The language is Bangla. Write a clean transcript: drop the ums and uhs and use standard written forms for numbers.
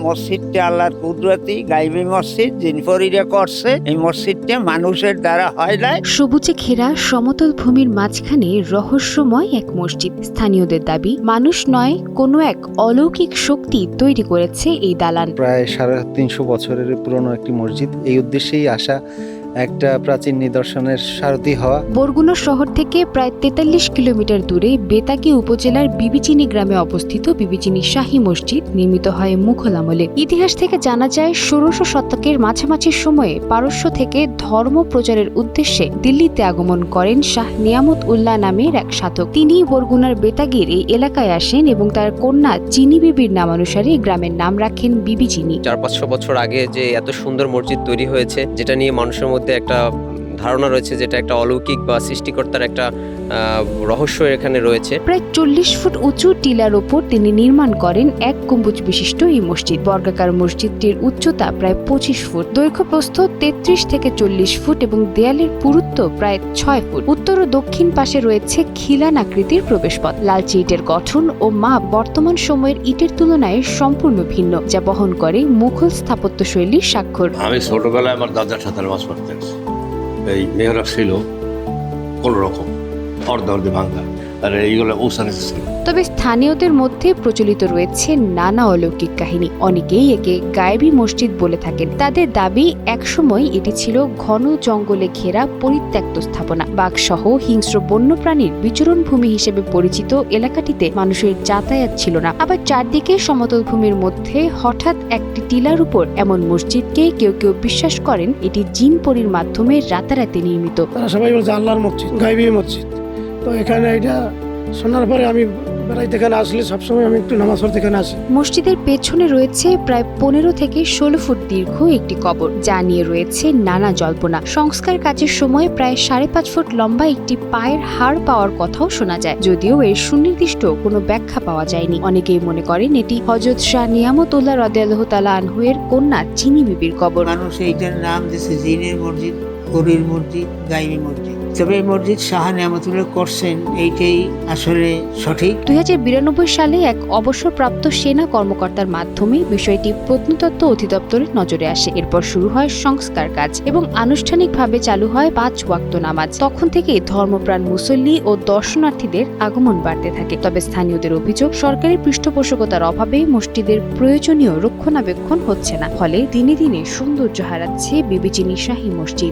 মসজিদটা আল্লাহর কুদরতি গাইবী মসজিদ, যিনি ফরিদা করছে। এই মসজিদটা মানুষের দ্বারা হয় নাই। সবুজে ঘেরা সমতল ভূমির মাঝখানে রহস্যময় এক মসজিদ। স্থানীয়দের দাবি, মানুষ নয়, কোনো এক অলৌকিক শক্তি তৈরি করেছে এই দালান। প্রায় 350 বছরের পুরনো একটি মসজিদ। এই উদ্দেশ্যেই আসা, একটা প্রাচীন নিদর্শনের সারথি হওয়া। বরগুনা শহর থেকে প্রায় 43 কিলোমিটার দূরে বেতাগী উপজেলার বিবিচিনি গ্রামে অবস্থিত বিবিচিনি শাহী মসজিদ নির্মিত হয় মুঘল আমলে। ইতিহাস থেকে জানা যায় 1600 শতকের মাঝামাঝি সময়ে পারস্য থেকে ধর্ম প্রচারের উদ্দেশ্যে দিল্লিতে আগমন করেন শাহ নিয়ামত উল্লাহ নামের এক সাধক। তিনি বরগুনার বেতাগীর এই এলাকায় আসেন এবং তার কন্যা চিনি বিবির নামানুসারে গ্রামের নাম রাখেন বিবিচিনি। 400-500 বছর আগে যে এত সুন্দর মসজিদ তৈরি হয়েছে, যেটা নিয়ে মানুষের মধ্যে একটা ধারণা রয়েছে, যেটা একটা অলৌকিক বা সৃষ্টিকর্তার একটা রহস্য এখানে রয়েছে। প্রায় 40 ফুট উঁচু টিলার ওপর তিনি নির্মাণ করেন এক গম্বুজ বিশিষ্ট এই মসজিদ। বর্গাকার মসজিদটির উচ্চতা প্রায় 25 ফুট, দৈর্ঘ্য প্রস্থ 33 থেকে 40 ফুট এবং দেয়ালের পুরুত্ব প্রায় 6 ফুট। উত্তর ও দক্ষিণ পাশে রয়েছে খিলান আকৃতির প্রবেশপথ। লালচে ইটের গঠন ও মাপ বর্তমান সময়ের ইটের তুলনায় সম্পূর্ণ ভিন্ন, যা বহন করে মুঘল স্থাপত্য শৈলীর স্বাক্ষর। আমি ছোটবেলায় আমার দাদার সাথে নামাজ পড়তে গেছি। এই মেহরাব ছিল কোন রকম অর্ধে ভাঙ্গা, আর এইগুলো ওসানে ছিল। তবে স্থানীয়দের মধ্যে প্রচলিত রয়েছে নানা অলৌকিক কাহিনী। অনেকেই একে গায়েবী মসজিদ বলে থাকেন। তাদের দাবি, একসময় এটি ছিল ঘন জঙ্গলে ঘেরা পরিত্যক্ত স্থাপনা। বাঘসহ হিংস্র বন্যপ্রাণীর বিচরণ ভূমি হিসেবে পরিচিত এলাকাটিতে মানুষের যাতায়াত ছিল না। আবার চারদিকে সমতল ভূমির মধ্যে হঠাৎ একটি টিলার উপর এমন মসজিদকে কেউ কেউ বিশ্বাস করেন এটি জিন পরীর মাধ্যমে রাতারাতি নির্মিত। তারা সবাই বলছে আল্লাহর মসজিদ, গায়েবী মসজিদ। তো এখানে এটা শোনার পরে আমি বেড়াইতে এখানে আসলে সবসময় আমি একটু নামাজ পড়তে এখানে আসি। মসজিদের পেছনে রয়েছে প্রায় 15 থেকে 16 ফুট দীর্ঘ একটি কবর, যা নিয়ে রয়েছে নানা জল্পনা। সংস্কার কাজের সময় প্রায় 5.5 ফুট লম্বা একটি পায়ের হাড় পাওয়ার কথাও শোনা যায়, যদিও এর সুনির্দিষ্ট কোনো ব্যাখ্যা পাওয়া যায়নি। অনেকেই মনে করেন এটি হযরত শাহ নিয়ামত উল্লাহ রাদিয়াল্লাহু তাআলা আনহু এর কন্যা চিনি বিবির কবর। মানুষ এইটার নাম দিয়েছে জিনের মসজিদ, পরীর মসজিদ, গাইবী মসজিদ। তবে এই মসজিদ শাহ নিয়ামতুল্লাহ করছেন, এইটাই আসলে সঠিক। 2092 সালে এক অবসরপ্রাপ্ত সেনা কর্মকর্তার মাধ্যমে বিষয়টি প্রত্নতত্ত্ব অধিদপ্তরের নজরে আসে। এরপর শুরু হয় সংস্কার কাজ এবং আনুষ্ঠানিকভাবে চালু হয় 5 ওয়াক্ত নামাজ। তখন থেকেই ধর্মপ্রাণ মুসল্লি ও দর্শনার্থীদের আগমন বাড়তে থাকে। তবে স্থানীয়দের অভিযোগ, সরকারি পৃষ্ঠপোষকতার অভাবে মসজিদের প্রয়োজনীয় রক্ষণাবেক্ষণ হচ্ছে না, ফলে দিনে দিনে সৌন্দর্য হারাচ্ছে বিবিচিনি শাহী মসজিদ।